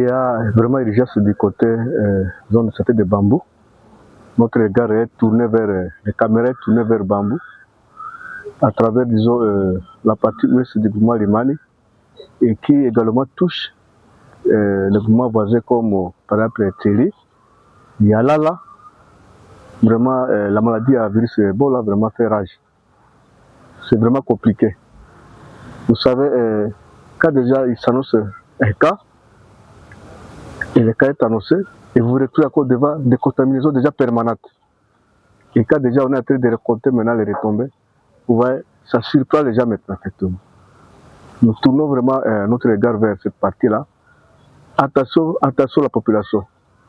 y a vraiment urgence du côté zone de santé de Bambou. Notre regard est tourné vers, les caméras est tourné vers Bambou, à travers, disons, la partie ouest du groupement Limani, et qui également touche le groupement voisin comme par exemple Télé, Yalala. Vraiment, la maladie à virus Ebola vraiment fait rage. C'est vraiment compliqué. Vous savez, quand déjà il s'annonce un cas, et le cas est annoncé, et vous retrouvez encore devant des contaminations déjà permanentes. Et quand déjà on est en train de récolter maintenant les retombées, vous voyez, ça surprend les gens maintenant, effectivement. Nous tournons vraiment notre regard vers cette partie-là. Attention, attention la population.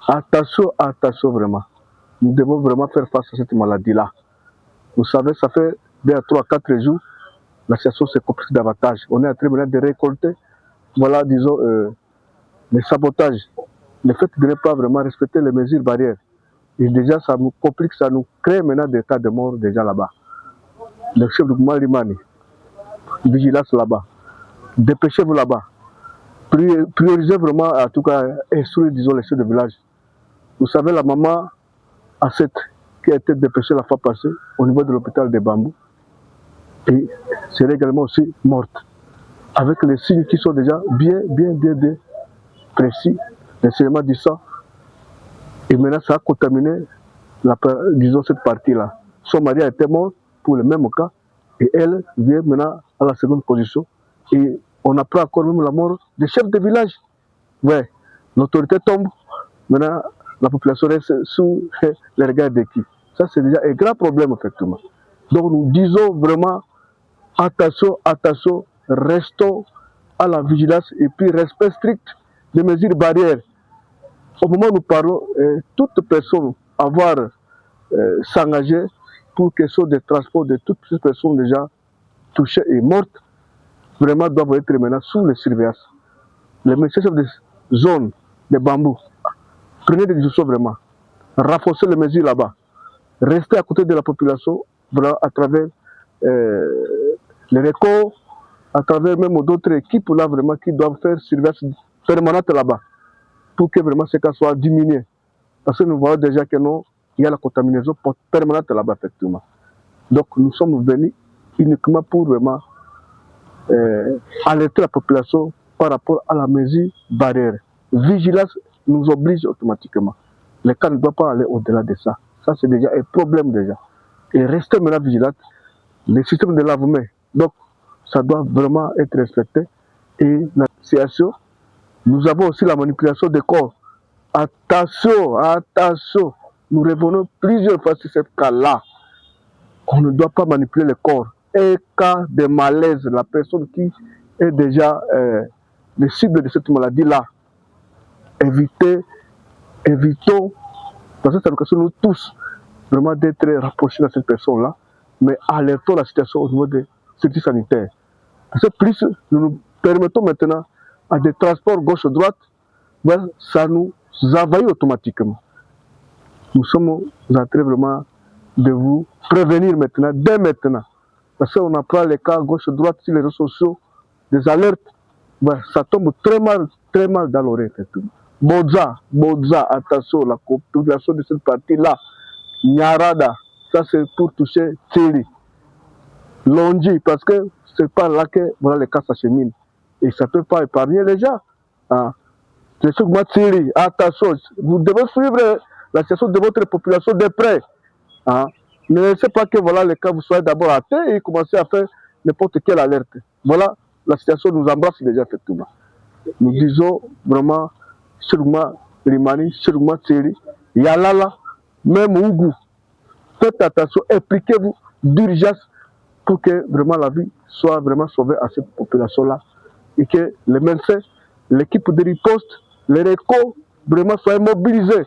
Attention, attention vraiment. Nous devons vraiment faire face à cette maladie-là. Vous savez, ça fait 2 à 3 à 4 jours, la situation se complique davantage. On est en train maintenant de récolter, voilà, disons, le sabotage, le fait de ne pas vraiment respecter les mesures barrières. Et déjà, ça nous complique, ça nous crée maintenant des cas de mort déjà là-bas. Le chef du gouvernement Limani, vigilance là-bas. Dépêchez-vous là-bas. Priorisez vraiment, en tout cas, instruire, disons, les chefs de village. Vous savez, la maman à 7 qui a été dépêchée la fois passée au niveau de l'hôpital de Bambou et serait également aussi morte. Avec les signes qui sont déjà bien précis, les saignements du sang. Et maintenant, ça a contaminé, disons, cette partie-là. Son mari a été mort pour le même cas et elle vient maintenant à la seconde position. Et on apprend encore même la mort des chefs de village. Ouais, l'autorité tombe. Maintenant, la population reste sous les regards de qui? Ça, c'est déjà un grand problème, effectivement. Donc, nous disons vraiment attention, attention, restons à la vigilance et puis respect strict des mesures barrières. Au moment où nous parlons, toute personne avoir s'engager pour que soit des transports de toutes ces personnes déjà touchées et mortes, vraiment doivent être maintenant sous les surveillances. Les chefs de zone de Bambou, prenez des décisions vraiment, renforcez les mesures là-bas, restez à côté de la population voilà, à travers les récords, à travers même d'autres équipes là vraiment qui doivent faire surveillance permanente là-bas pour que vraiment ces cas soient diminués. Parce que nous voyons déjà que non, il y a la contamination permanente là-bas, effectivement. Donc nous sommes venus uniquement pour vraiment alerter la population par rapport à la mesure barrière. Vigilance nous oblige automatiquement. Les cas ne doivent pas aller au-delà de ça. Ça, c'est déjà un problème déjà. Et rester maintenant vigilant. Les systèmes de lavement, donc, ça doit vraiment être respecté. Et la situation, nous avons aussi la manipulation des corps. Attention, attention. Nous revenons plusieurs fois sur ce cas-là. On ne doit pas manipuler le corps. Un cas de malaise, la personne qui est déjà le cible de cette maladie-là, évitons, parce que ça nous concerne nous tous, vraiment d'être rapprochés de cette personne-là, mais alertons la situation au niveau des services sanitaires. Parce que plus nous nous permettons maintenant à des transports gauche-droite, ben, ça nous envahit automatiquement. Nous sommes en train vraiment de vous prévenir maintenant, dès maintenant. Parce qu'on apprend les cas gauche-droite sur les réseaux sociaux, des alertes, ben, ça tombe très mal dans l'oreille. Bodza, attention, la population de cette partie-là, Nyarada, ça c'est pour toucher Thierry. Longi, parce que c'est pas là que voilà, les cas s'acheminent. Et ça ne peut pas épargner les gens. Hein. C'est ce que moi, Thierry, attention, vous devez suivre la situation de votre population de près. Hein. Ne laissez pas que voilà, les cas vous soyez d'abord athées et commencez à faire n'importe quelle alerte. Voilà, la situation nous embrasse déjà effectivement. Nous disons vraiment, sûrement Rimani, sûrement Thierry, Yalala, même Ougou. Faites attention, impliquez-vous d'urgence pour que vraiment la vie soit vraiment sauvée à cette population-là et que les médecins, l'équipe de riposte, les récords vraiment soient mobilisés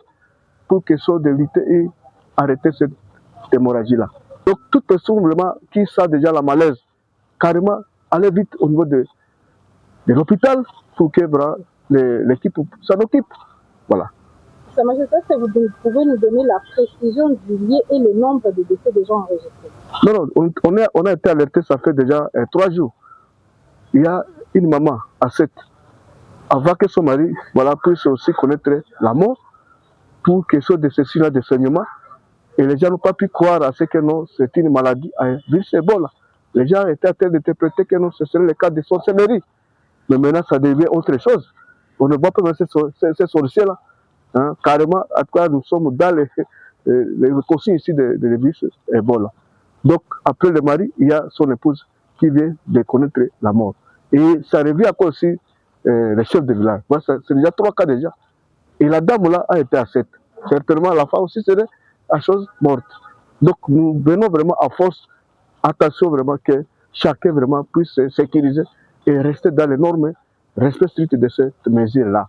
pour qu'ils soient de lutter et arrêter cette hémorragie-là. Donc toute personne vraiment qui sent déjà la malaise, carrément, allez vite au niveau de l'hôpital pour que vraiment, l'équipe s'en occupe. Voilà. Sa Majesté, est-ce que vous pouvez nous donner la précision du lieu et le nombre de décès des gens enregistrés? Non, on a été alerté, ça fait déjà 3 jours. Il y a une maman à 7 avant que son mari puisse aussi connaître la mort, pour question de ceci là de saignement. Et les gens n'ont pas pu croire à ce que non, c'est une maladie, un virus Ebola. Les gens étaient en train d'interpréter que non, ce serait le cas de sorcellerie. Mais maintenant, ça devient autre chose. On ne voit pas ces sorciers-là. Hein, carrément, à quoi nous sommes dans les consignes ici de virus Ebola. Donc, après le mari, il y a son épouse qui vient de connaître la mort. Et ça revient à quoi aussi le chef de village. C'est déjà 3 cas déjà. Et la dame là a été à 7. Certainement, la femme aussi serait à chose morte. Donc, nous venons vraiment à force, attention vraiment que chacun vraiment puisse se sécuriser et rester dans les normes, respect strict de cette mesure-là.